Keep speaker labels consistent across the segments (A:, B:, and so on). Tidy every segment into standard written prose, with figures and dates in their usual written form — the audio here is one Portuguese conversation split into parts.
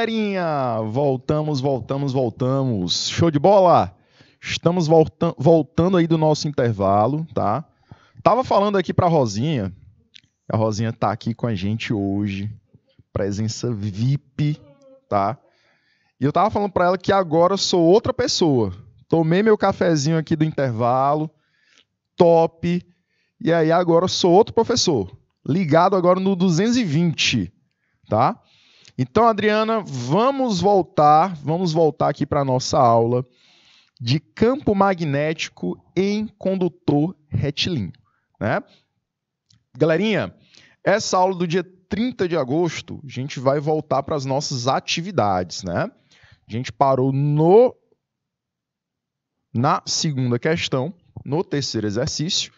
A: galerinha! Voltamos. Show de bola? Estamos voltando aí do nosso intervalo, tá? Tava falando aqui pra Rosinha. A Rosinha tá aqui com a gente hoje. Presença VIP, tá? E eu tava falando pra ela que agora eu sou outra pessoa. Tomei meu cafezinho aqui do intervalo. Top. E aí agora eu sou outro professor. Ligado agora no 220, tá? Então, Adriana, vamos voltar aqui para a nossa aula de campo magnético em condutor retilíneo, né? Galerinha, essa aula do dia 30 de agosto, a gente vai voltar para as nossas atividades, né? A gente parou na segunda questão, no terceiro exercício,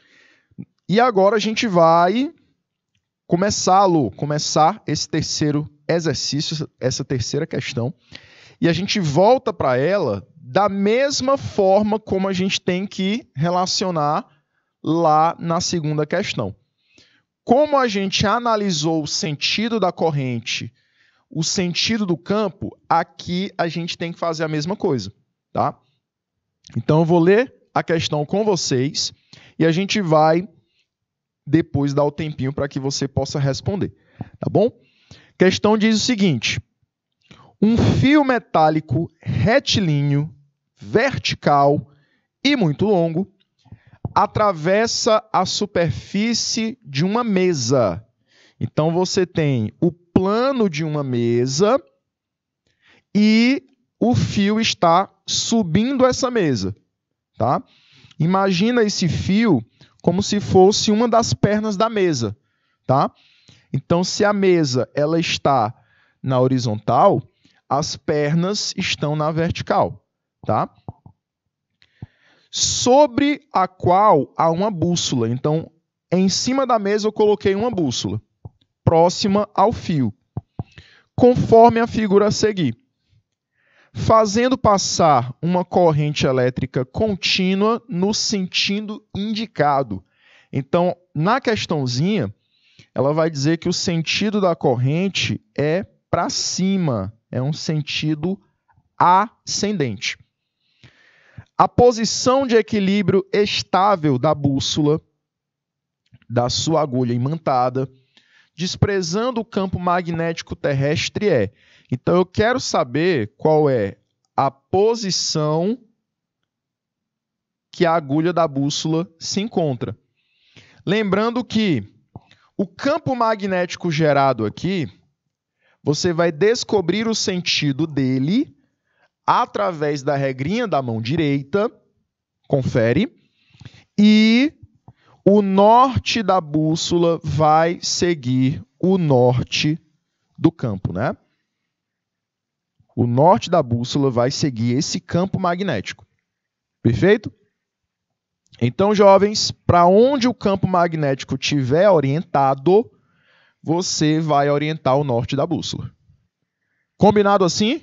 A: e agora a gente vai começar esse terceiro exercício, essa terceira questão, e a gente volta para ela da mesma forma como a gente tem que relacionar lá na segunda questão. Como a gente analisou o sentido da corrente, o sentido do campo, aqui a gente tem que fazer a mesma coisa, tá? Então eu vou ler a questão com vocês e a gente vai depois dar o tempinho para que você possa responder, tá bom? A questão diz o seguinte: um fio metálico retilíneo, vertical e muito longo atravessa a superfície de uma mesa. Então você tem o plano de uma mesa e o fio está subindo essa mesa, tá? Imagina esse fio como se fosse uma das pernas da mesa, tá? Então, se a mesa ela está na horizontal, as pernas estão na vertical, tá? Sobre a qual há uma bússola. Então, em cima da mesa eu coloquei uma bússola, próxima ao fio, conforme a figura a seguir. Fazendo passar uma corrente elétrica contínua no sentido indicado. Então, na questãozinha, ela vai dizer que o sentido da corrente é para cima, é um sentido ascendente. A posição de equilíbrio estável da bússola, da sua agulha imantada, desprezando o campo magnético terrestre é. Então, eu quero saber qual é a posição que a agulha da bússola se encontra. Lembrando que o campo magnético gerado aqui, você vai descobrir o sentido dele através da regrinha da mão direita, confere, e o norte da bússola vai seguir o norte do campo, né? O norte da bússola vai seguir esse campo magnético. Perfeito? Então, jovens, para onde o campo magnético estiver orientado, você vai orientar o norte da bússola. Combinado assim?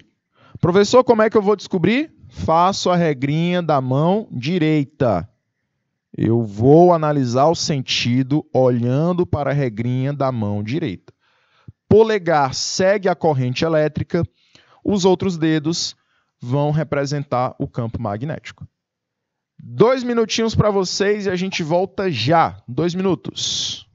A: Professor, como é que eu vou descobrir? Faço a regrinha da mão direita. Eu vou analisar o sentido olhando para a regrinha da mão direita. Polegar segue a corrente elétrica, os outros dedos vão representar o campo magnético. 2 minutinhos para vocês e a gente volta já. 2 minutos.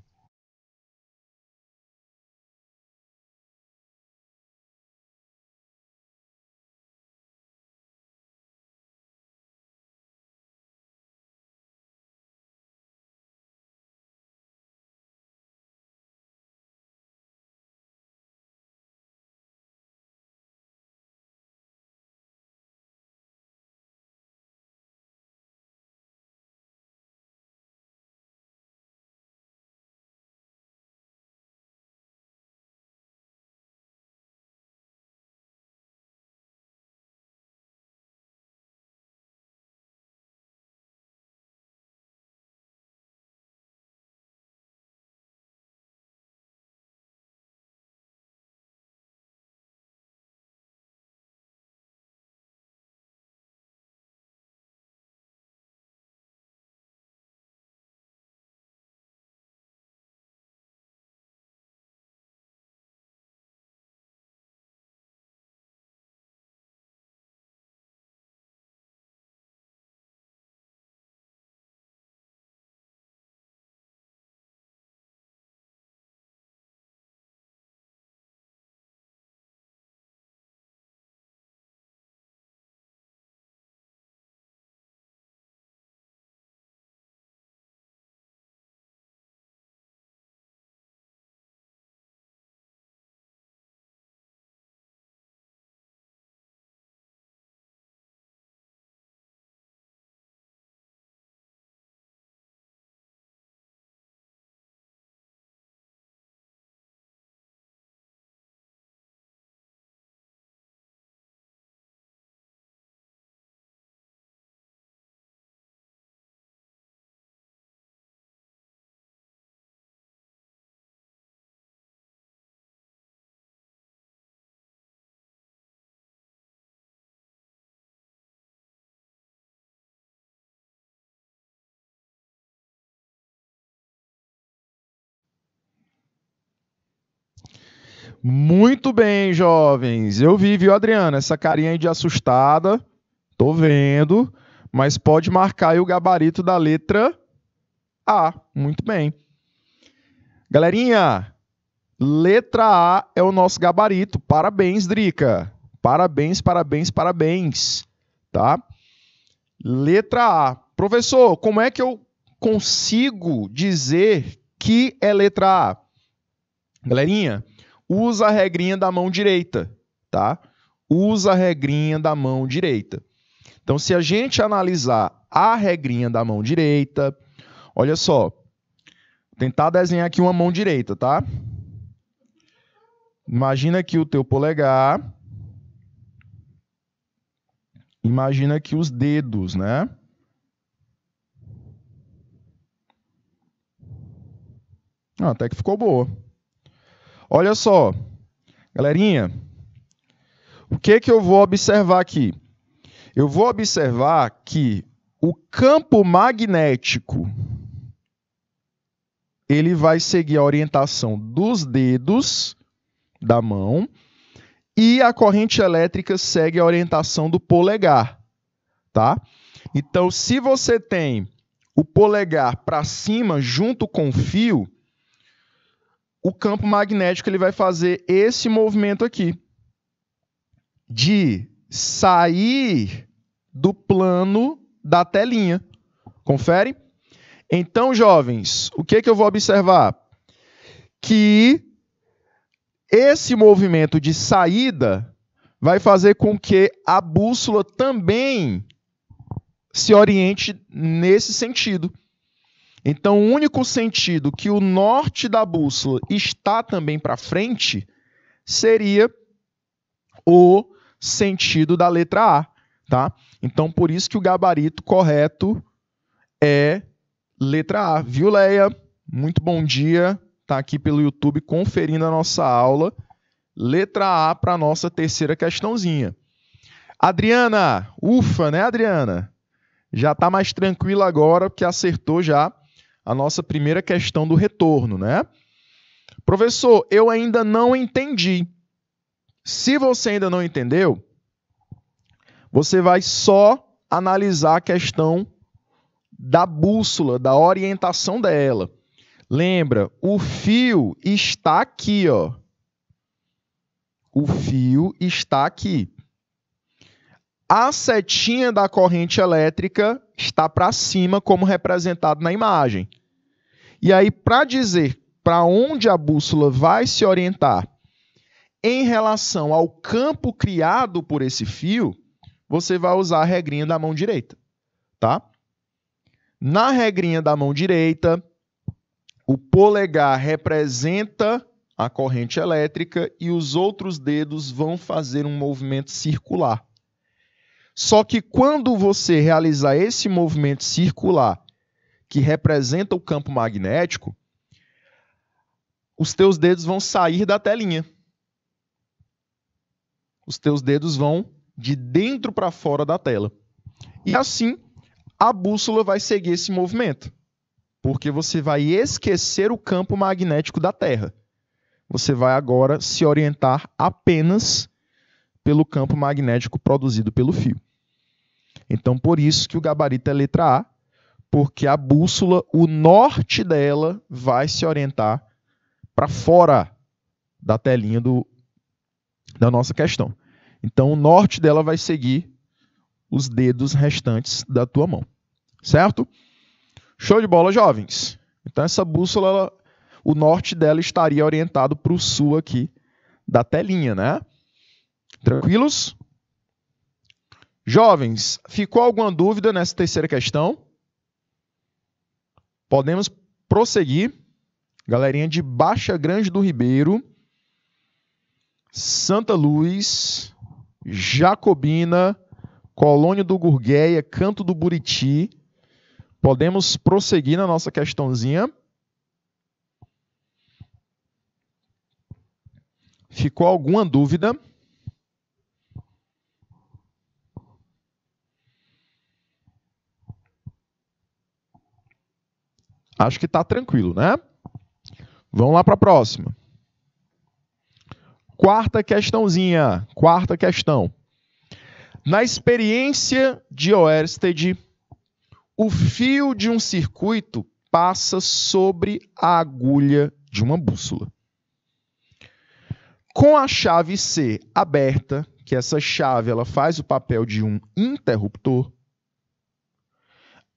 A: Muito bem, jovens. Eu vi, viu, Adriana? Essa carinha aí de assustada. Tô vendo. Mas pode marcar aí o gabarito da letra A. Muito bem. Galerinha, letra A é o nosso gabarito. Parabéns, Drica. Parabéns, parabéns, parabéns. Tá? Letra A. Professor, como é que eu consigo dizer que é letra A? Galerinha, usa a regrinha da mão direita, tá? Usa a regrinha da mão direita. Então, se a gente analisar a regrinha da mão direita, olha só, vou tentar desenhar aqui uma mão direita, tá? Imagina aqui o teu polegar. Imagina aqui os dedos, né? Até que ficou boa. Olha só, galerinha, o que eu vou observar aqui? Eu vou observar que o campo magnético ele vai seguir a orientação dos dedos da mão e a corrente elétrica segue a orientação do polegar, tá? Então, se você tem o polegar para cima junto com o fio, o campo magnético ele vai fazer esse movimento aqui, de sair do plano da telinha. Confere? Então, jovens, o que eu vou observar? Que esse movimento de saída vai fazer com que a bússola também se oriente nesse sentido. Então, o único sentido que o norte da bússola está também para frente seria o sentido da letra A, tá? Então, por isso que o gabarito correto é letra A. Viu, Leia? Muito bom dia. Está aqui pelo YouTube conferindo a nossa aula. Letra A para a nossa terceira questãozinha. Adriana, ufa, né, Adriana? Já está mais tranquila agora, porque acertou já a nossa primeira questão do retorno, né? Professor, eu ainda não entendi. Se você ainda não entendeu, você vai só analisar a questão da bússola, da orientação dela. Lembra, o fio está aqui, ó. O fio está aqui. A setinha da corrente elétrica está para cima, como representado na imagem. E aí, para dizer para onde a bússola vai se orientar em relação ao campo criado por esse fio, você vai usar a regrinha da mão direita, tá? Na regrinha da mão direita, o polegar representa a corrente elétrica e os outros dedos vão fazer um movimento circular. Só que quando você realizar esse movimento circular, que representa o campo magnético, os teus dedos vão sair da telinha. Os teus dedos vão de dentro para fora da tela. E assim, a bússola vai seguir esse movimento, porque você vai esquecer o campo magnético da Terra. Você vai agora se orientar apenas pelo campo magnético produzido pelo fio. Então, por isso que o gabarito é letra A, porque a bússola, o norte dela, vai se orientar para fora da telinha da nossa questão. Então, o norte dela vai seguir os dedos restantes da tua mão. Certo? Show de bola, jovens? Então, essa bússola, o norte dela estaria orientado para o sul aqui da telinha, né? Tranquilos? Jovens, ficou alguma dúvida nessa terceira questão? Podemos prosseguir. Galerinha de Baixa Grande do Ribeiro, Santa Luz, Jacobina, Colônia do Gurgueia, Canto do Buriti. Podemos prosseguir na nossa questãozinha. Ficou alguma dúvida? Acho que está tranquilo, né? Vamos lá para a próxima. Quarta questãozinha. Quarta questão. Na experiência de Oersted, o fio de um circuito passa sobre a agulha de uma bússola. Com a chave C aberta, que essa chave ela faz o papel de um interruptor,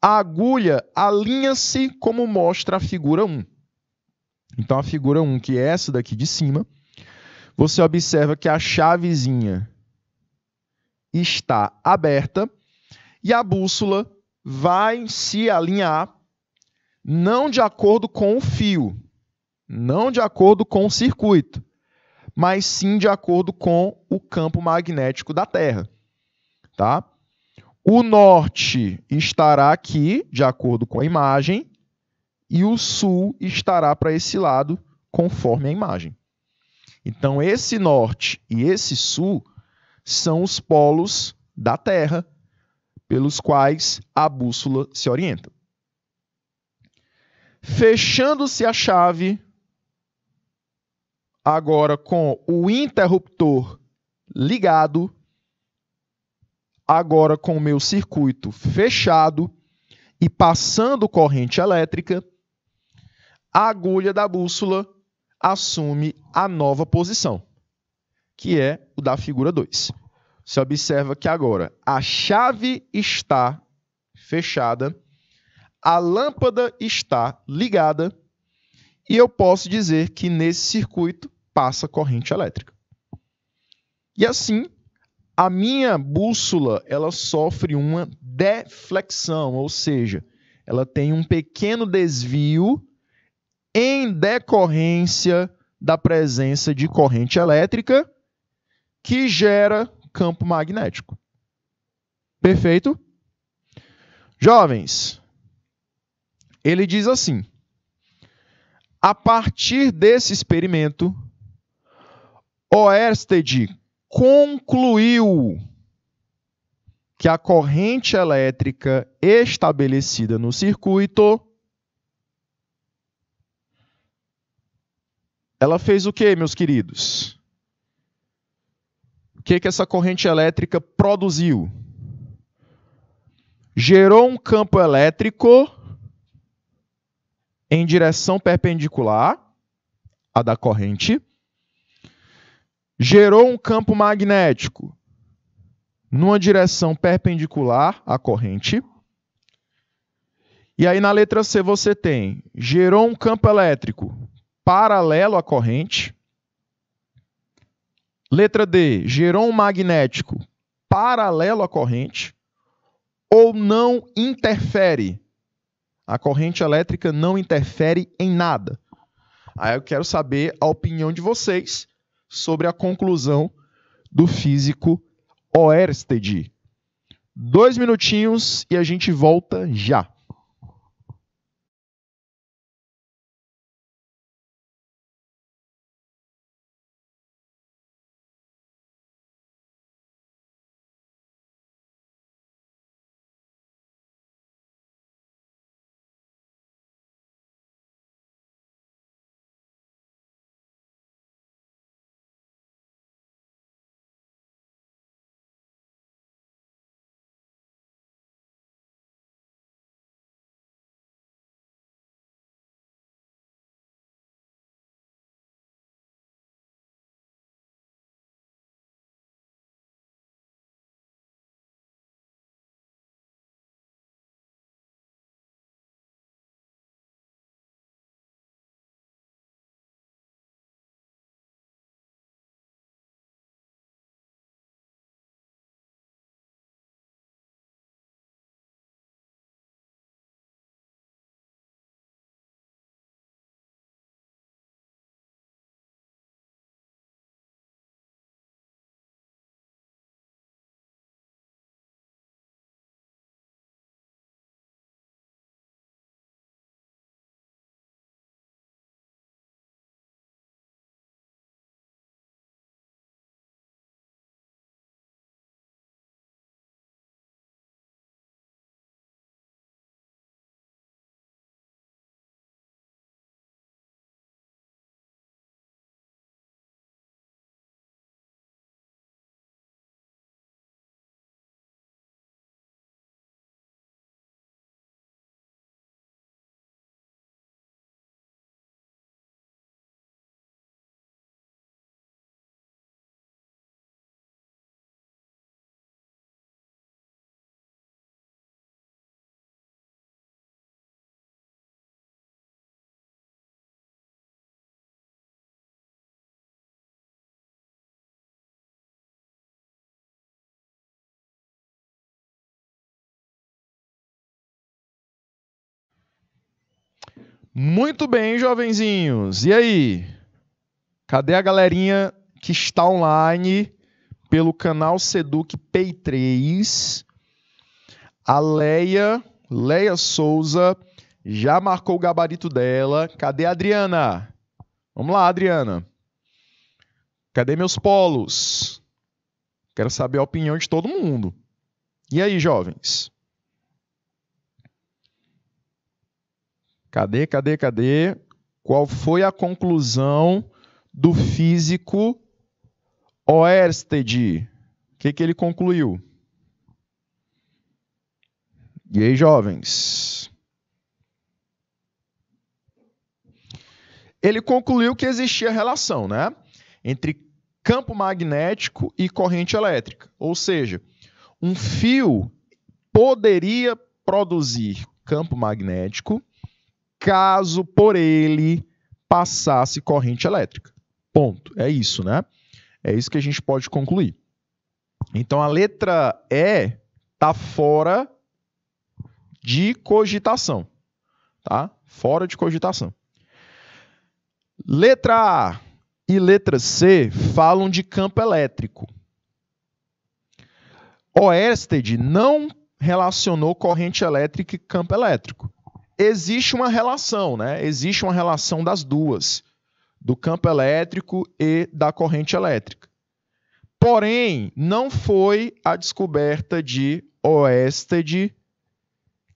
A: a agulha alinha-se como mostra a figura 1. Então, a figura 1, que é essa daqui de cima, você observa que a chavezinha está aberta e a bússola vai se alinhar não de acordo com o fio, não de acordo com o circuito, mas sim de acordo com o campo magnético da Terra. Tá? O norte estará aqui, de acordo com a imagem, e o sul estará para esse lado, conforme a imagem. Então, esse norte e esse sul são os polos da Terra, pelos quais a bússola se orienta. Fechando-se a chave, agora com o interruptor ligado, agora com o meu circuito fechado e passando corrente elétrica, a agulha da bússola assume a nova posição, que é o da figura 2. Você observa que agora a chave está fechada, a lâmpada está ligada e eu posso dizer que nesse circuito passa corrente elétrica. E assim, a minha bússola ela sofre uma deflexão, ou seja, ela tem um pequeno desvio em decorrência da presença de corrente elétrica que gera campo magnético. Perfeito? Jovens, ele diz assim: a partir desse experimento, Oersted concluiu que a corrente elétrica estabelecida no circuito, ela fez o quê, meus queridos? O que essa corrente elétrica produziu? Gerou um campo elétrico em direção perpendicular à da corrente, gerou um campo magnético numa direção perpendicular à corrente, e aí na letra C você tem, gerou um campo elétrico paralelo à corrente. Letra D, gerou um magnético paralelo à corrente ou não interfere. A corrente elétrica não interfere em nada. Aí eu quero saber a opinião de vocês sobre a conclusão do físico Oersted. 2 minutinhos e a gente volta já. Muito bem, jovenzinhos. E aí? Cadê a galerinha que está online pelo canal Seduc P3? A Leia Souza, já marcou o gabarito dela. Cadê a Adriana? Vamos lá, Adriana. Cadê meus polos? Quero saber a opinião de todo mundo. E aí, jovens? Cadê? Qual foi a conclusão do físico Oersted? O que ele concluiu? E aí, jovens? Ele concluiu que existia relação, né, entre campo magnético e corrente elétrica. Ou seja, um fio poderia produzir campo magnético caso por ele passasse corrente elétrica. Ponto. É isso, né? É isso que a gente pode concluir. Então, a letra E está fora de cogitação. Tá? Fora de cogitação. Letra A e letra C falam de campo elétrico. Oersted não relacionou corrente elétrica e campo elétrico. Existe uma relação, né? Existe uma relação das duas, do campo elétrico e da corrente elétrica. Porém, não foi a descoberta de Oersted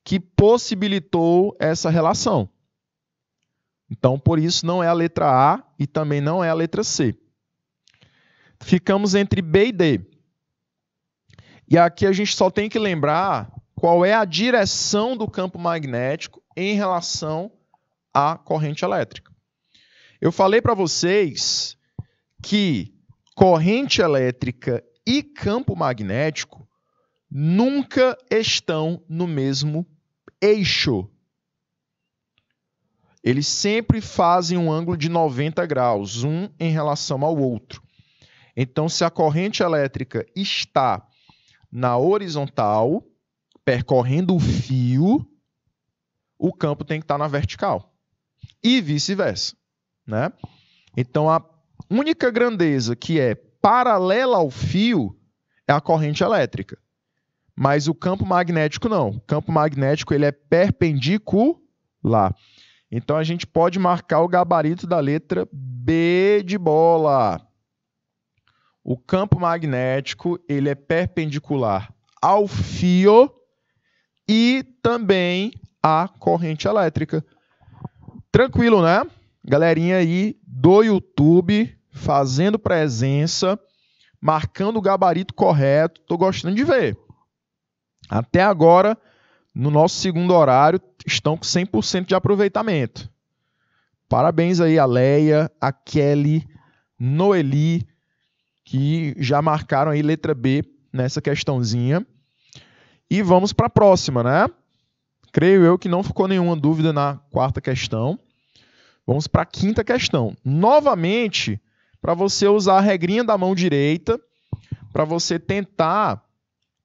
A: que possibilitou essa relação. Então, por isso, não é a letra A e também não é a letra C. Ficamos entre B e D. E aqui a gente só tem que lembrar qual é a direção do campo magnético em relação à corrente elétrica. Eu falei para vocês que corrente elétrica e campo magnético nunca estão no mesmo eixo. Eles sempre fazem um ângulo de 90 graus, um em relação ao outro. Então, se a corrente elétrica está na horizontal, percorrendo o fio, o campo tem que estar na vertical. E vice-versa, né? Então, a única grandeza que é paralela ao fio é a corrente elétrica. Mas o campo magnético não. O campo magnético ele é perpendicular. Então, a gente pode marcar o gabarito da letra B de bola. O campo magnético ele é perpendicular ao fio e também à corrente elétrica. Tranquilo, né? Galerinha aí do YouTube fazendo presença, marcando o gabarito correto. Estou gostando de ver. Até agora, no nosso segundo horário, estão com 100% de aproveitamento. Parabéns aí a Leia, a Kelly, Noeli, que já marcaram aí letra B nessa questãozinha. E vamos para a próxima, né? Creio eu que não ficou nenhuma dúvida na quarta questão. Vamos para a quinta questão. Novamente, para você usar a regrinha da mão direita, para você tentar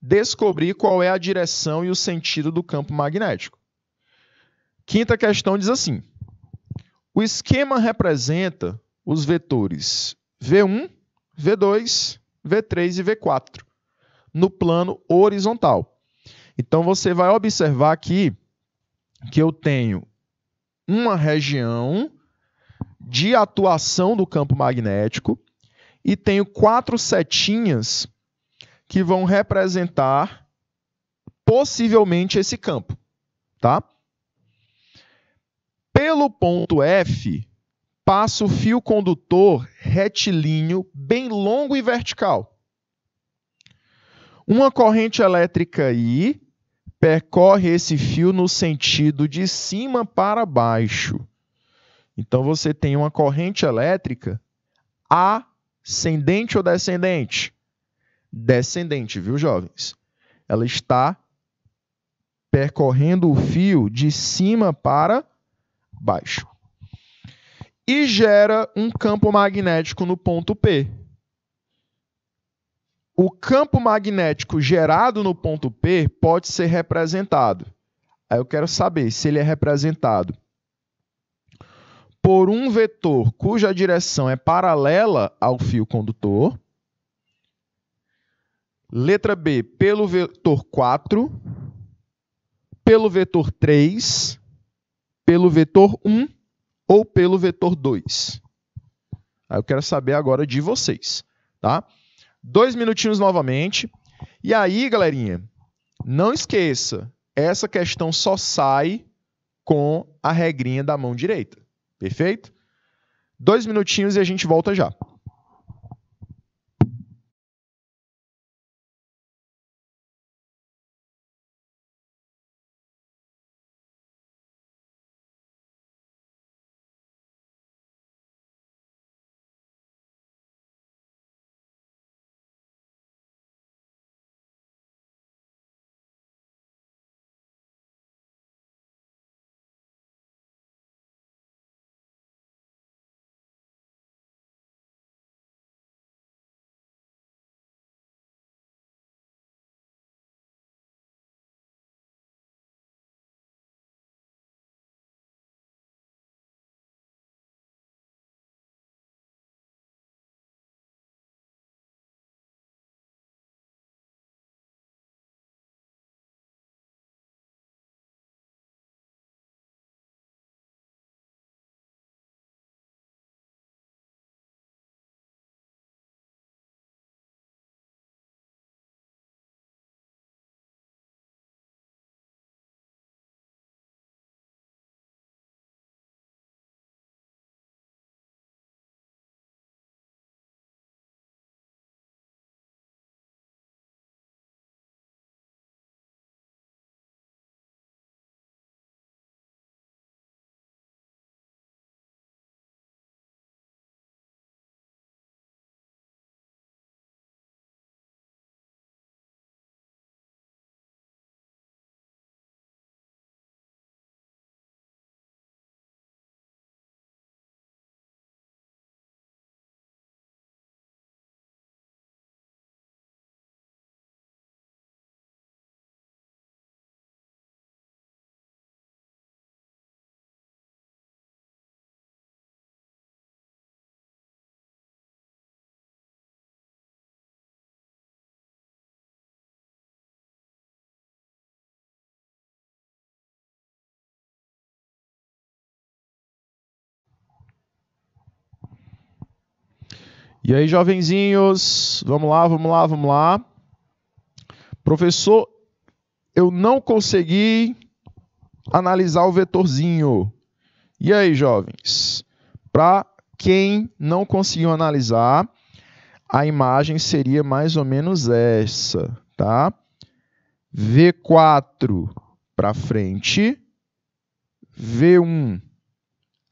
A: descobrir qual é a direção e o sentido do campo magnético. Quinta questão diz assim: o esquema representa os vetores V1, V2, V3 e V4 no plano horizontal. Então, você vai observar aqui que eu tenho uma região de atuação do campo magnético e tenho 4 setinhas que vão representar possivelmente esse campo, tá? Pelo ponto F, passa o fio condutor retilíneo bem longo e vertical. Uma corrente elétrica I percorre esse fio no sentido de cima para baixo. Então, você tem uma corrente elétrica ascendente ou descendente? Descendente, viu, jovens? Ela está percorrendo o fio de cima para baixo. E gera um campo magnético no ponto P. O campo magnético gerado no ponto P pode ser representado. Aí eu quero saber se ele é representado por um vetor cuja direção é paralela ao fio condutor. Letra B, pelo vetor 4, pelo vetor 3, pelo vetor 1 ou pelo vetor 2. Aí eu quero saber agora de vocês, tá? 2 minutinhos novamente. E aí, galerinha, não esqueça, essa questão só sai com a regrinha da mão direita. Perfeito? 2 minutinhos e a gente volta já. E aí, jovenzinhos, vamos lá. Professor, eu não consegui analisar o vetorzinho. E aí, jovens? Para quem não conseguiu analisar, a imagem seria mais ou menos essa, tá? V4 para frente, V1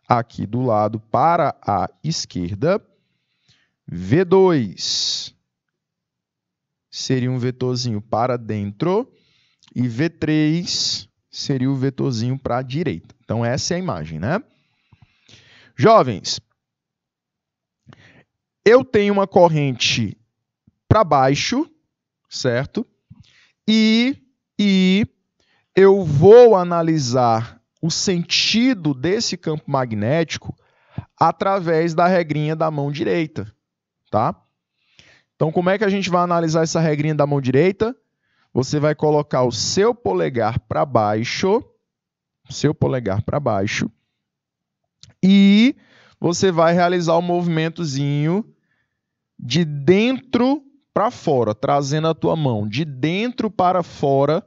A: aqui do lado para a esquerda, V2 seria um vetorzinho para dentro e V3 seria o vetorzinho para a direita. Então, essa é a imagem, né? Jovens, eu tenho uma corrente para baixo, certo? E eu vou analisar o sentido desse campo magnético através da regrinha da mão direita, tá? Então, como é que a gente vai analisar essa regrinha da mão direita? Você vai colocar o seu polegar para baixo, e você vai realizar o movimentozinho de dentro para fora, trazendo a tua mão de dentro para fora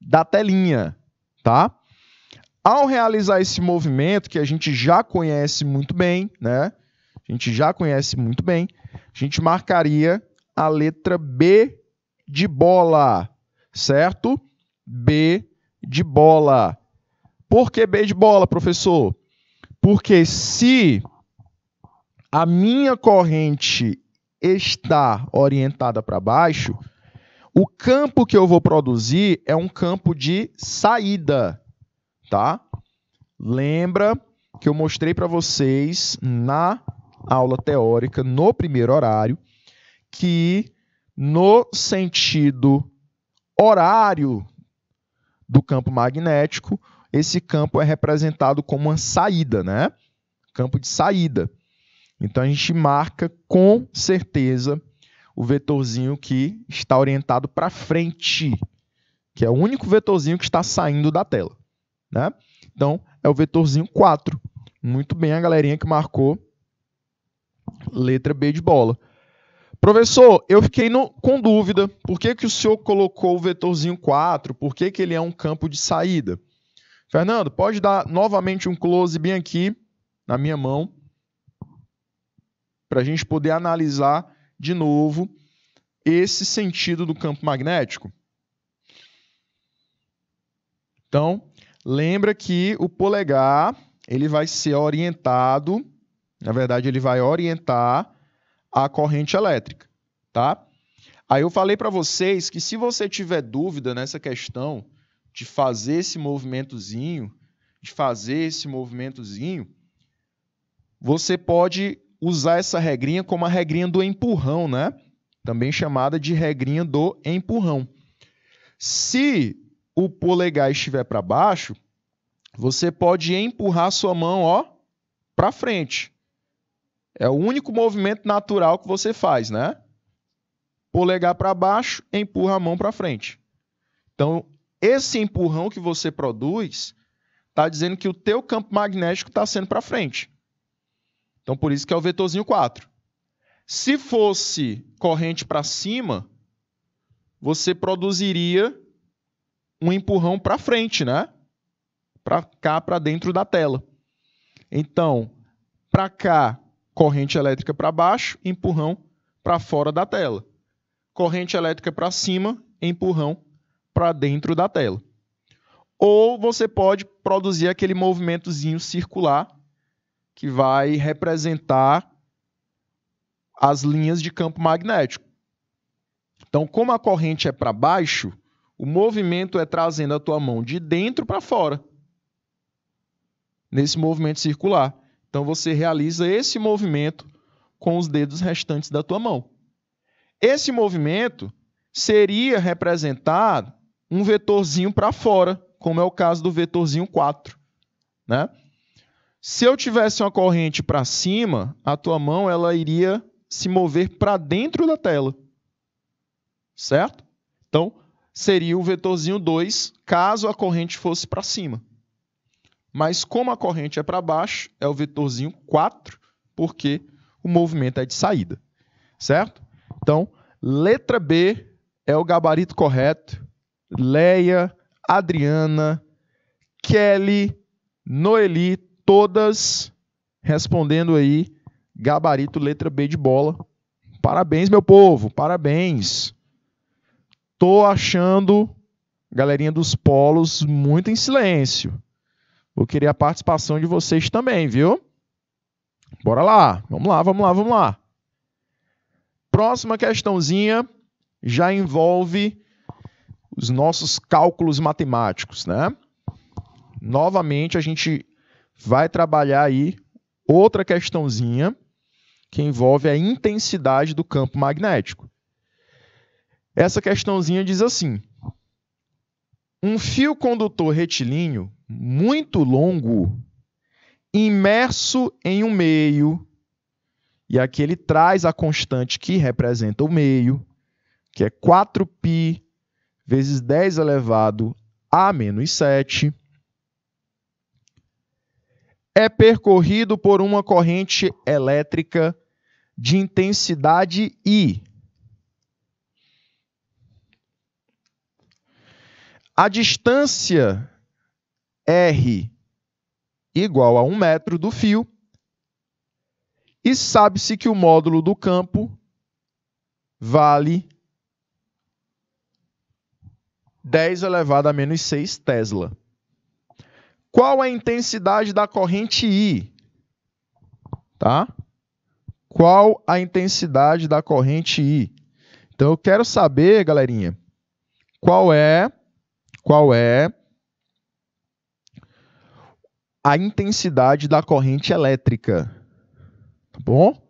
A: da telinha, tá? Ao realizar esse movimento, que a gente já conhece muito bem, né? A gente marcaria a letra B de bola, certo? B de bola. Por que B de bola, professor? Porque se a minha corrente está orientada para baixo, o campo que eu vou produzir é um campo de saída, tá? Lembra que eu mostrei para vocês na aula teórica, no primeiro horário, que no sentido horário do campo magnético, esse campo é representado como uma saída, né? campo de saída. Então, a gente marca com certeza o vetorzinho que está orientado para frente, que é o único vetorzinho que está saindo da tela, né? Então, é o vetorzinho 4. Muito bem a galerinha que marcou letra B de bola. Professor, eu fiquei com dúvida. Por que o senhor colocou o vetorzinho 4? Por que ele é um campo de saída? Fernando, pode dar novamente um close bem aqui na minha mão para a gente poder analisar de novo esse sentido do campo magnético? Então, lembra que o polegar ele vai ser orientado, na verdade, ele vai orientar a corrente elétrica, tá? Aí eu falei para vocês que se você tiver dúvida nessa questão de fazer esse movimentozinho, você pode usar essa regrinha como a regrinha do empurrão, né? Também chamada de regrinha do empurrão. Se o polegar estiver para baixo, você pode empurrar sua mão, para frente. É o único movimento natural que você faz, né? Polegar para baixo, empurra a mão para frente. Então, esse empurrão que você produz está dizendo que o teu campo magnético está sendo para frente. Então, por isso que é o vetorzinho 4. Se fosse corrente para cima, você produziria um empurrão para frente, né? Para cá, para dentro da tela. Então, para cá, corrente elétrica para baixo, empurrão para fora da tela. Corrente elétrica para cima, empurrão para dentro da tela. Ou você pode produzir aquele movimentozinho circular que vai representar as linhas de campo magnético. Então, como a corrente é para baixo, o movimento é trazendo a tua mão de dentro para fora, nesse movimento circular. Então, você realiza esse movimento com os dedos restantes da tua mão. Esse movimento seria representado um vetorzinho para fora, como é o caso do vetorzinho 4, né? Se eu tivesse uma corrente para cima, a tua mão ela iria se mover para dentro da tela, certo? Então, seria o vetorzinho 2, caso a corrente fosse para cima. Mas como a corrente é para baixo, é o vetorzinho 4, porque o movimento é de saída, certo? Então, letra B é o gabarito correto. Leia, Adriana, Kelly, Noeli, todas respondendo aí, gabarito letra B de bola. Parabéns, meu povo, parabéns. Tô achando, galerinha dos polos, muito em silêncio. Vou querer a participação de vocês também, viu? Bora lá, vamos lá, vamos lá, vamos lá. Próxima questãozinha já envolve os nossos cálculos matemáticos, né? Novamente, a gente vai trabalhar aí outra questãozinha que envolve a intensidade do campo magnético. Essa questãozinha diz assim: um fio condutor retilíneo muito longo, imerso em um meio, e aqui ele traz a constante que representa o meio, que é 4π vezes 10 elevado a menos 7, é percorrido por uma corrente elétrica de intensidade I. A distância R igual a 1 metro do fio e sabe-se que o módulo do campo vale 10 elevado a menos 6 Tesla. Qual a intensidade da corrente I? Tá? Qual a intensidade da corrente I? Então, eu quero saber, galerinha, qual é a intensidade da corrente elétrica. Tá bom?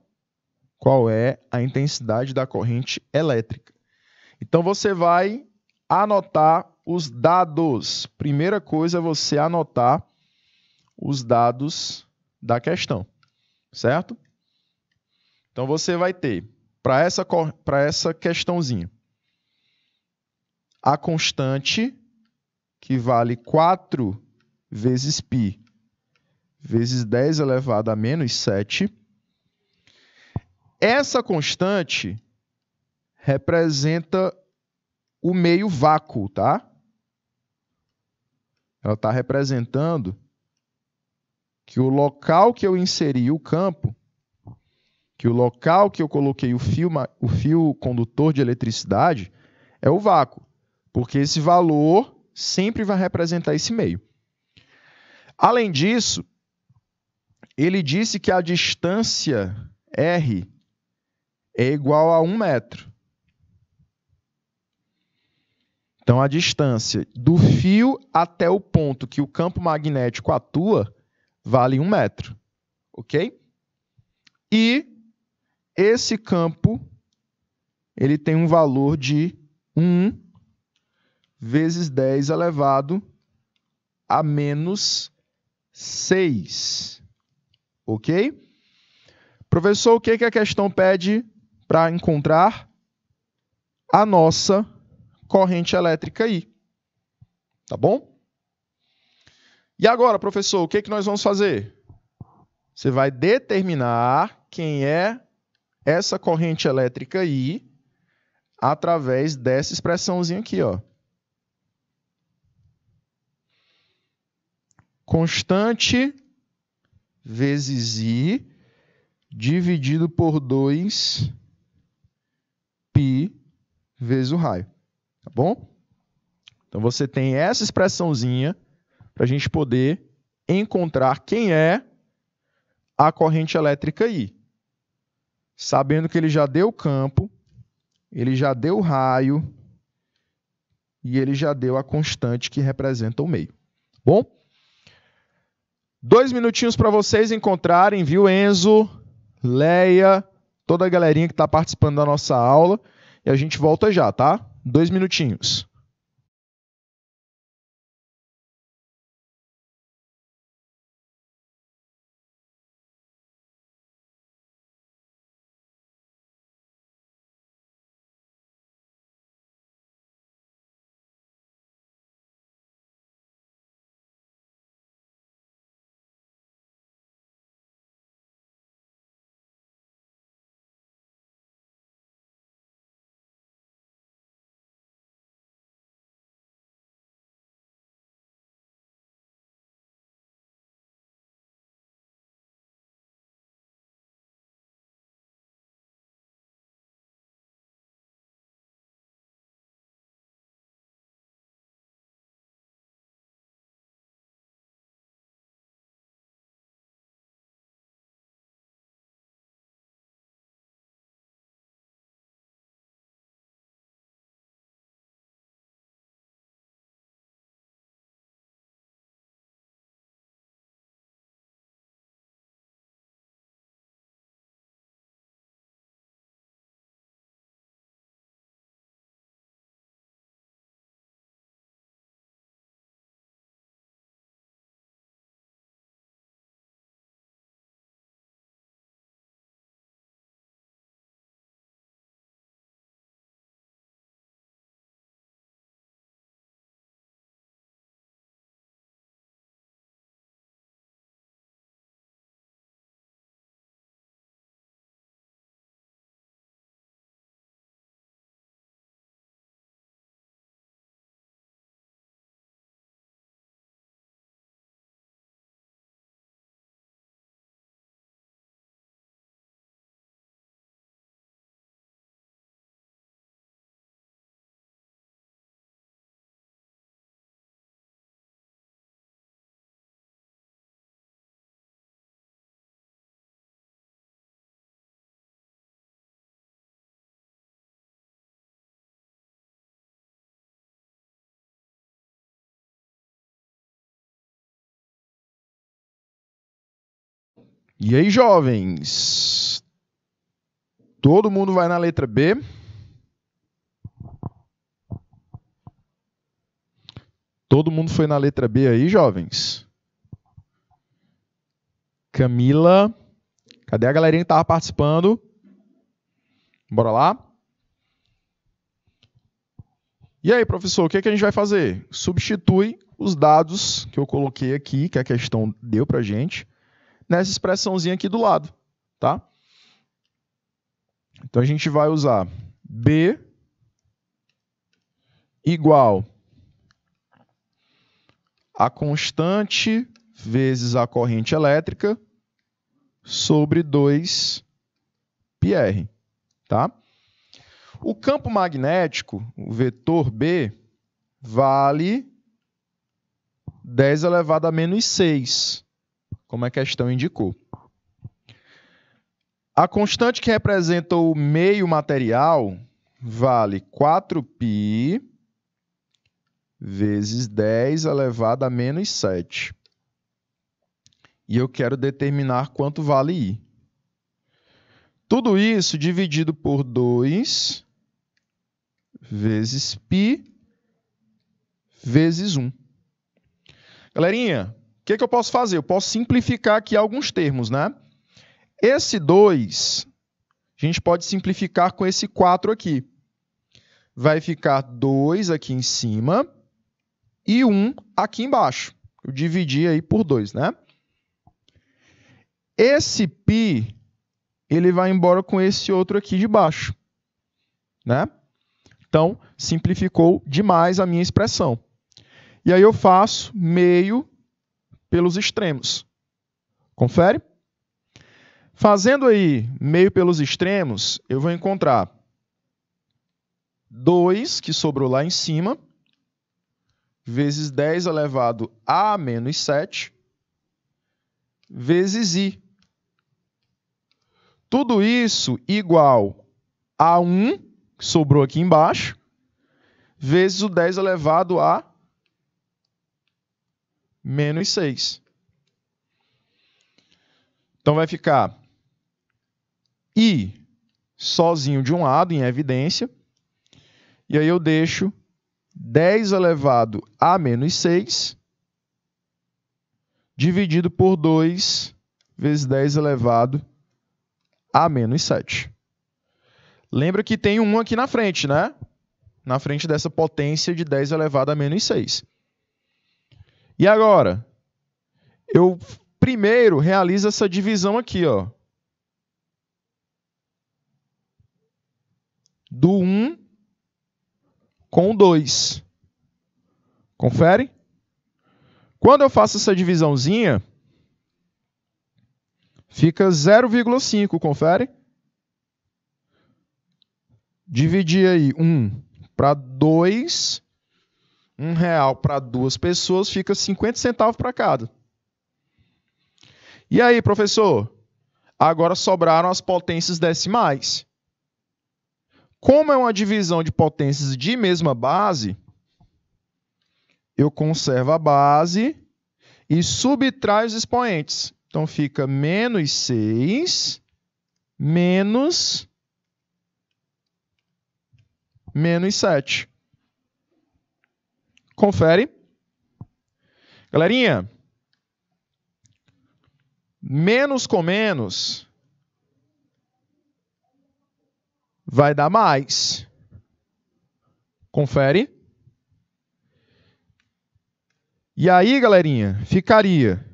A: Qual é a intensidade da corrente elétrica? Então, você vai anotar os dados. Primeira coisa é você anotar os dados da questão. certo? Então você vai ter, para essa questãozinha, a constante, que vale 4 vezes π vezes 10 elevado a menos 7. Essa constante representa o meio vácuo, tá? Ela está representando que o local que eu inseri o campo, que o local que eu coloquei o fio condutor de eletricidade é o vácuo, porque esse valor sempre vai representar esse meio. Além disso, ele disse que a distância R é igual a 1 metro. Então, a distância do fio até o ponto que o campo magnético atua vale 1 metro. Ok? E esse campo ele tem um valor de 1 vezes 10 elevado a menos 6. Ok? Professor, o que a questão pede para encontrar? A nossa corrente elétrica I. Tá bom? E agora, professor, o que nós vamos fazer? Você vai determinar quem é essa corrente elétrica I através dessa expressãozinha aqui, ó. Constante vezes I dividido por 2 π vezes o raio. Tá bom? Então, você tem essa expressãozinha para a gente poder encontrar quem é a corrente elétrica I. Sabendo que ele já deu o campo, ele já deu o raio e ele já deu a constante que representa o meio. Bom? 2 minutinhos para vocês encontrarem, viu, Enzo, Leia, toda a galerinha que está participando da nossa aula. E a gente volta já, tá? 2 minutinhos. E aí, jovens? Todo mundo vai na letra B? Todo mundo foi na letra B aí, jovens? Camila, Cadê a galerinha que estava participando? Bora lá? E aí, professor, o que a gente vai fazer? Substitui os dados que eu coloquei aqui, que a questão deu para a gente, nessa expressãozinha aqui do lado, tá? Então, a gente vai usar B igual a constante vezes a corrente elétrica sobre 2πr, tá? O campo magnético, o vetor B, vale 10 elevado a menos 6, como a questão indicou. A constante que representa o meio material vale 4π vezes 10 elevado a menos 7. E eu quero determinar quanto vale I. Tudo isso dividido por 2 vezes π vezes 1. Galerinha, o que eu posso fazer? Eu posso simplificar aqui alguns termos, né? Esse 2, a gente pode simplificar com esse 4 aqui. Vai ficar 2 aqui em cima e 1 aqui embaixo. Eu dividi aí por 2, né? Esse π, ele vai embora com esse outro aqui de baixo, né? Então, simplificou demais a minha expressão. E aí eu faço meio pelos extremos. Confere? Fazendo aí meio pelos extremos, eu vou encontrar 2, que sobrou lá em cima, vezes 10 elevado a menos 7, vezes I. Tudo isso igual a 1, que sobrou aqui embaixo, vezes o 10 elevado a menos 6. Então, vai ficar I sozinho de um lado, em evidência. E aí eu deixo 10 elevado a menos 6 dividido por 2 vezes 10 elevado a menos 7. Lembra que tem um 1 aqui na frente, né? Na frente dessa potência de 10 elevado a menos 6. E agora, eu primeiro realizo essa divisão aqui, ó. Do 1 com o 2. Confere? Quando eu faço essa divisãozinha, fica 0,5, confere? Dividir aí 1 para 2, R$1 para 2 pessoas, fica 50 centavos para cada. E aí, professor? Agora sobraram as potências decimais. Como é uma divisão de potências de mesma base, eu conservo a base e subtraio os expoentes. Então, fica menos 6 menos 7. Confere. Galerinha, menos com menos vai dar mais. Confere. E aí, galerinha, ficaria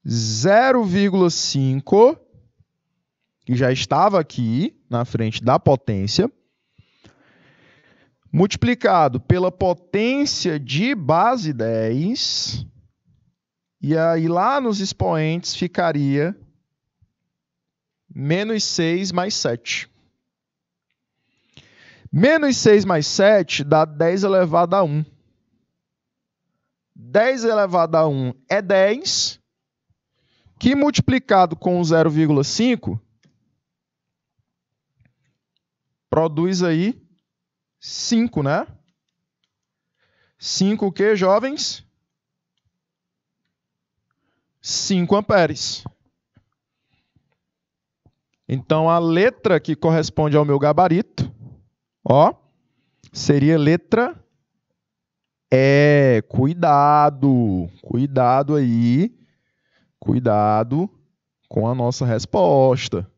A: 0,5, que já estava aqui na frente da potência, multiplicado pela potência de base 10, e aí lá nos expoentes ficaria menos 6 mais 7. Menos 6 mais 7 dá 10 elevado a 1. 10 elevado a 1 é 10, que multiplicado com 0,5 produz aí 5, né? 5 o quê, jovens? 5 amperes. Então, a letra que corresponde ao meu gabarito, ó, seria letra E. Cuidado aí, Cuidado com a nossa resposta.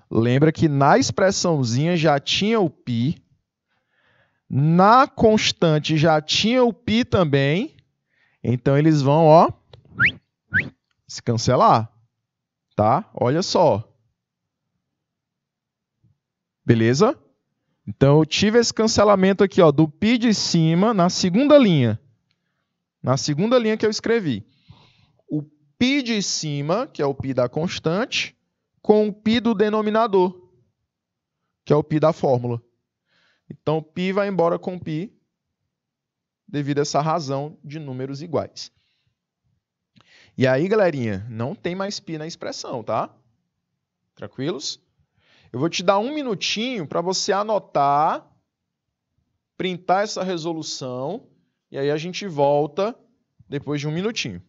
A: Lembra que na expressãozinha já tinha o π, na constante já tinha o π também, então eles vão, ó, se cancelar, tá? Olha só. Beleza? Então eu tive esse cancelamento aqui, ó, do π de cima na segunda linha. Na segunda linha que eu escrevi. O π de cima, que é o π da constante, com o π do denominador, que é o π da fórmula. Então, π vai embora com π, devido a essa razão de números iguais. E aí, galerinha, não tem mais π na expressão, tá? Tranquilos? Eu vou te dar um minutinho para você anotar, printar essa resolução, e aí a gente volta depois de um minutinho.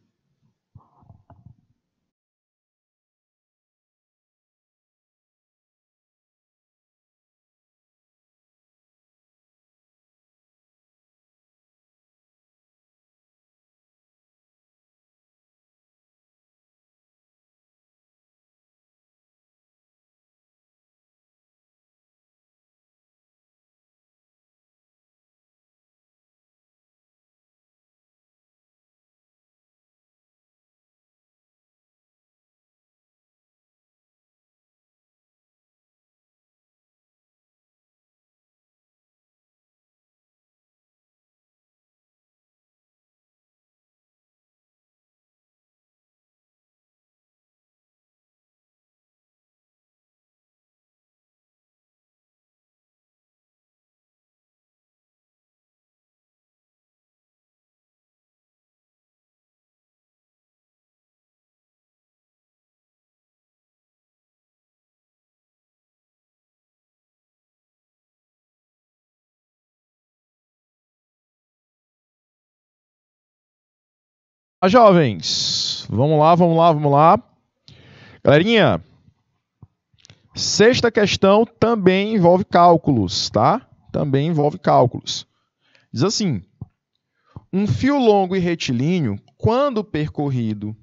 A: Jovens, vamos lá. Galerinha, sexta questão também envolve cálculos, tá? Também envolve cálculos. Diz assim, um fio longo e retilíneo, quando percorrido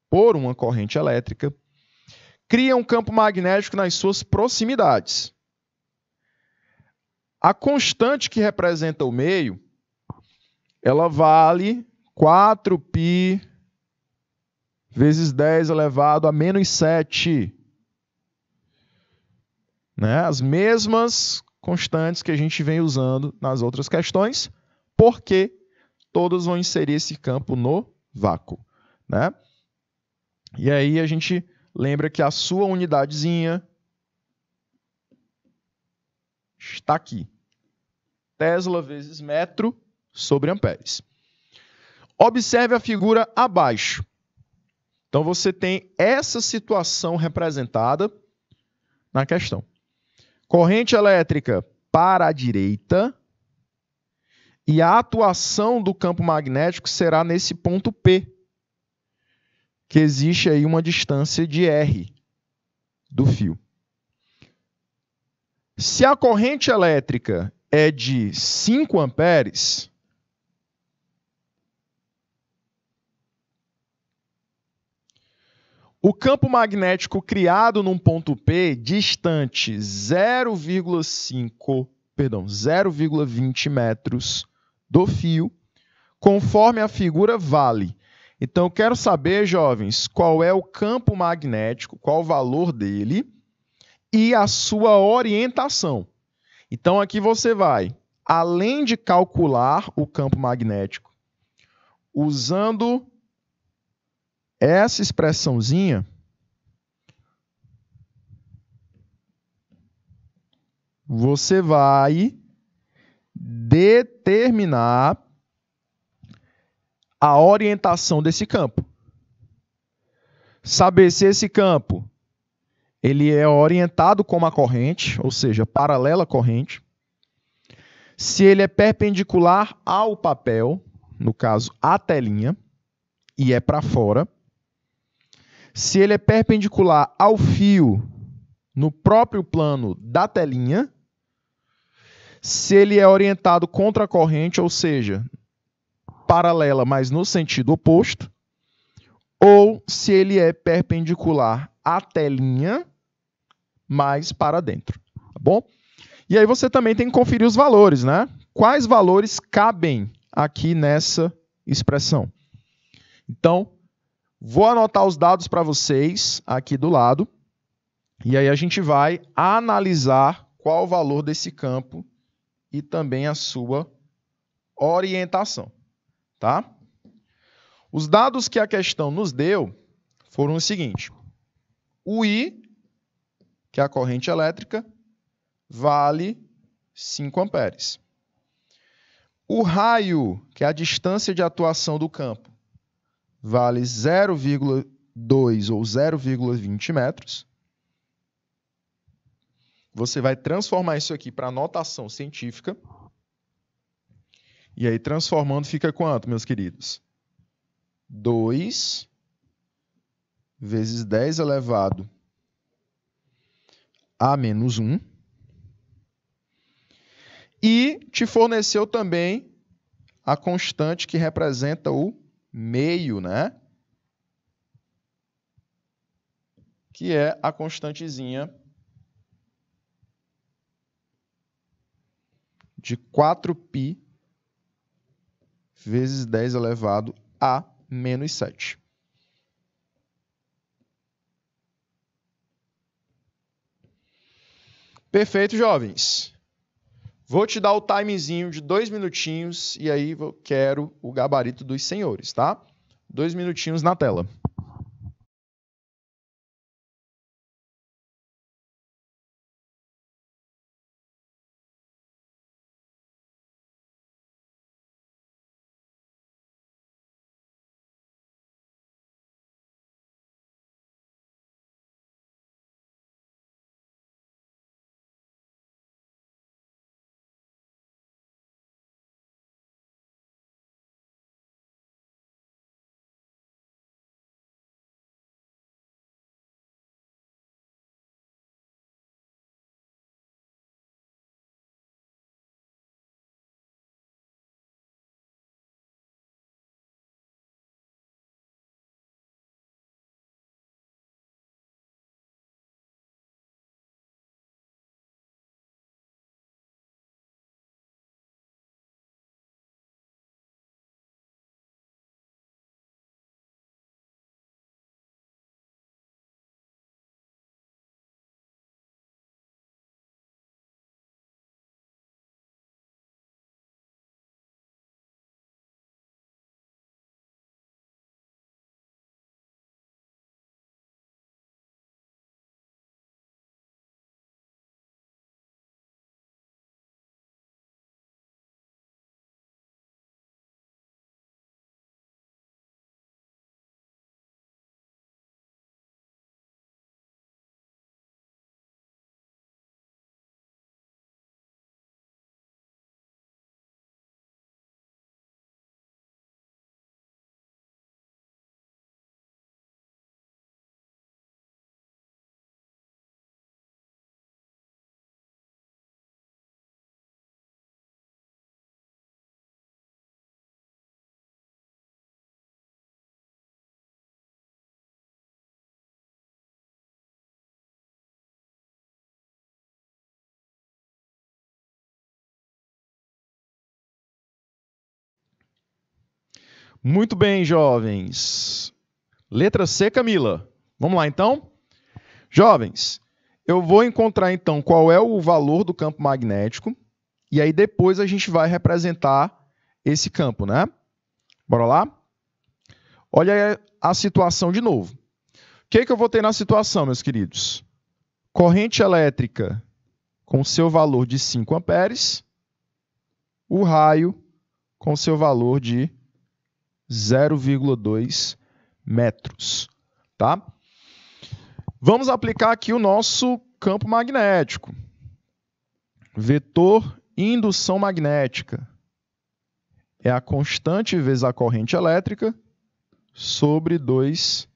A: por uma corrente elétrica, cria um campo magnético nas suas proximidades. A constante que representa o meio, ela vale 4π vezes 10 elevado a menos 7. Né? As mesmas constantes que a gente vem usando nas outras questões, porque todas vão inserir esse campo no vácuo. Né? E aí a gente lembra que a sua unidadezinha está aqui. Tesla vezes metro sobre amperes. Observe a figura abaixo. Então, você tem essa situação representada na questão. Corrente elétrica para a direita e a atuação do campo magnético será nesse ponto P, que existe aí uma distância de R do fio. Se a corrente elétrica é de 5 amperes, o campo magnético criado num ponto P distante 0,20 metros do fio, conforme a figura vale. Então, eu quero saber, jovens, qual é o campo magnético, qual o valor dele e a sua orientação. Então, aqui você vai, além de calcular o campo magnético, usando essa expressãozinha, você vai determinar a orientação desse campo. Saber se esse campo ele é orientado como a corrente, ou seja, paralela à corrente. Se ele é perpendicular ao papel, no caso, a telinha, e é para fora. Se ele é perpendicular ao fio no próprio plano da telinha, se ele é orientado contra a corrente, ou seja, paralela, mas no sentido oposto, ou se ele é perpendicular à telinha, mais para dentro, tá bom? E aí você também tem que conferir os valores, né? Quais valores cabem aqui nessa expressão? Então, vou anotar os dados para vocês aqui do lado, e aí a gente vai analisar qual o valor desse campo e também a sua orientação, tá? Os dados que a questão nos deu foram os seguintes. O I, que é a corrente elétrica, vale 5 amperes. O raio, que é a distância de atuação do campo, vale 0,2 ou 0,20 metros. Você vai transformar isso aqui para notação científica. E aí, transformando, fica quanto, meus queridos? 2 vezes 10 elevado a menos 1. E te forneceu também a constante que representa o meio, né? Que é a constantezinha de 4π vezes 10 elevado a menos 7. Perfeito, jovens. Vou te dar o timezinho de 2 minutinhos e aí eu quero o gabarito dos senhores, tá? 2 minutinhos na tela. Muito bem, jovens. Letra C, Camila. Vamos lá, então? Jovens, eu vou encontrar, então, qual é o valor do campo magnético e aí depois a gente vai representar esse campo, né? Bora lá? Olha a situação de novo. O que eu vou ter na situação, meus queridos? Corrente elétrica com seu valor de 5 amperes, o raio com seu valor de 0,2 metros, tá? Vamos aplicar aqui o nosso campo magnético. Vetor indução magnética é a constante vezes a corrente elétrica sobre 2πr.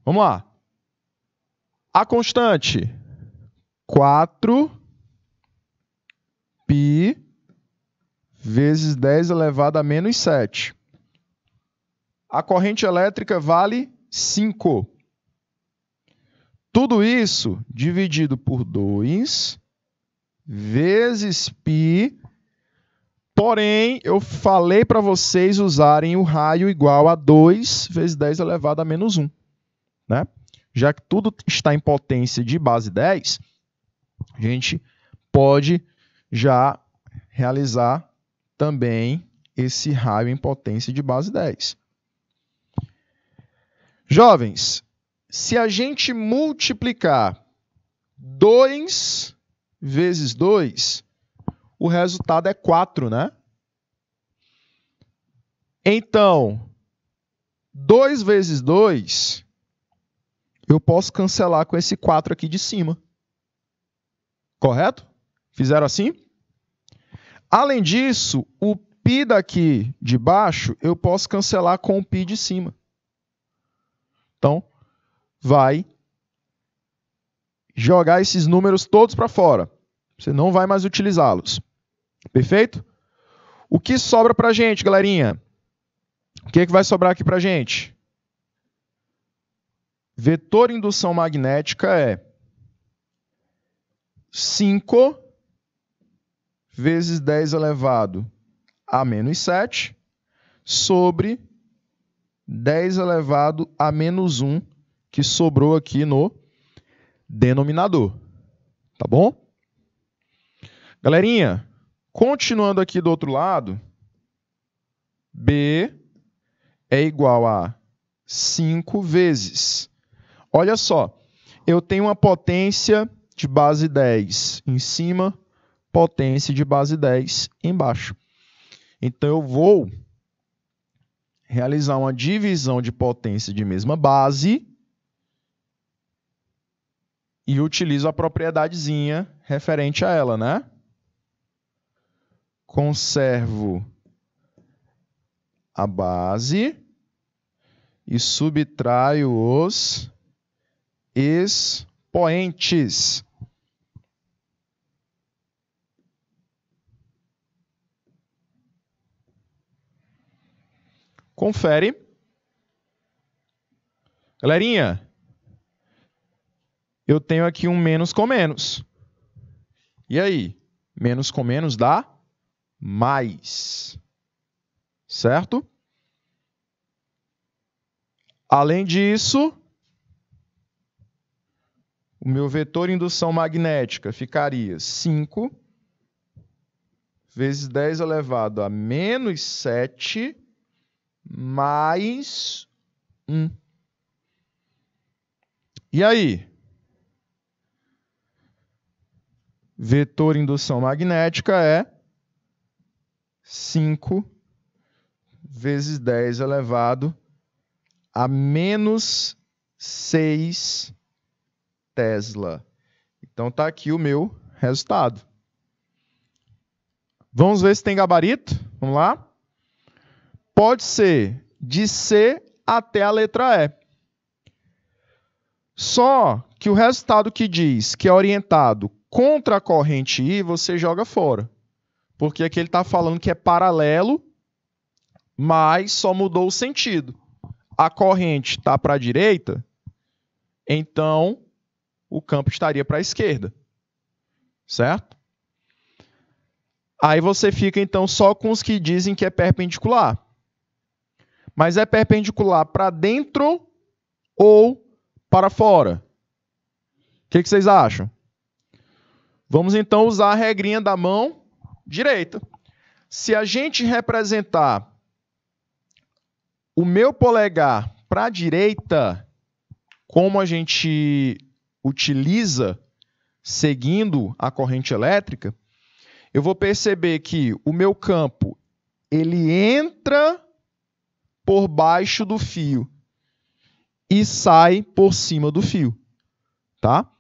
A: Vamos lá. A constante, 4π vezes 10 elevado a menos 7. A corrente elétrica vale 5. Tudo isso dividido por 2 vezes π. Porém, eu falei para vocês usarem o raio igual a 2 vezes 10 elevado a menos 1. Né? Já que tudo está em potência de base 10, a gente pode já realizar também esse raio em potência de base 10. Jovens, se a gente multiplicar 2 vezes 2, o resultado é 4, né? Então, 2 vezes 2, eu posso cancelar com esse 4 aqui de cima. Correto? Fizeram assim? Além disso, o π daqui de baixo, eu posso cancelar com o π de cima. Então, vai jogar esses números todos para fora. Você não vai mais utilizá-los. Perfeito? O que sobra para a gente, galerinha? O que vai sobrar aqui para a gente? Vetor indução magnética é 5 vezes 10 elevado a menos 7 sobre 10 elevado a menos 1, que sobrou aqui no denominador. Tá bom? Galerinha, continuando aqui do outro lado, B é igual a 5 vezes. Olha só, eu tenho uma potência de base 10 em cima, potência de base 10 embaixo. Então, eu vou realizar uma divisão de potência de mesma base e utilizo a propriedadezinha referente a ela, né? Conservo a base e subtraio os expoentes. Confere. Galerinha, eu tenho aqui um menos com menos. E aí? Menos com menos dá mais. Certo? Além disso, o meu vetor indução magnética ficaria 5 vezes 10 elevado a menos 7 mais 1. E aí? Vetor indução magnética é 5 vezes 10 elevado a menos 6 Tesla. Então, está aqui o meu resultado. Vamos ver se tem gabarito? Vamos lá? Pode ser de C até a letra E. Só que o resultado que diz que é orientado contra a corrente I, você joga fora. Porque aqui ele está falando que é paralelo, mas só mudou o sentido. A corrente está para a direita, então o campo estaria para a esquerda. Certo? Aí você fica, então, só com os que dizem que é perpendicular. Mas é perpendicular para dentro ou para fora? O que vocês acham? Vamos, então, usar a regrinha da mão direita. Se a gente representar o meu polegar para a direita, como a gente utiliza seguindo a corrente elétrica, eu vou perceber que o meu campo ele entra por baixo do fio e sai por cima do fio, tá?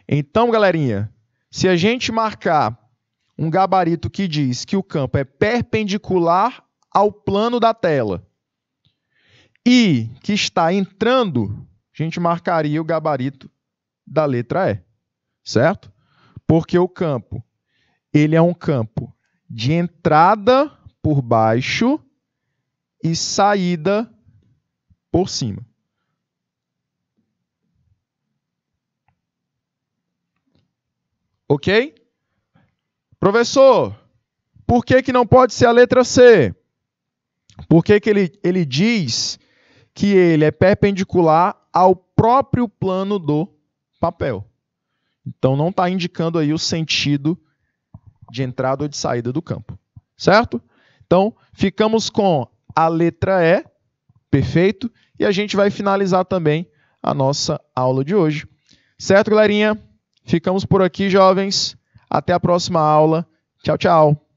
A: Então, galerinha, se a gente marcar um gabarito que diz que o campo é perpendicular ao plano da tela e que está entrando, a gente marcaria o gabarito da letra E, certo? Porque o campo, ele é um campo de entrada por baixo e saída por cima. Ok? Professor, por que não pode ser a letra C? Porque ele diz que ele é perpendicular ao próprio plano do papel. Então, não está indicando aí o sentido de entrada ou de saída do campo. Certo? Então, ficamos com a letra E, perfeito? E a gente vai finalizar também a nossa aula de hoje. Certo, galerinha? Ficamos por aqui, jovens. Até a próxima aula. Tchau, tchau.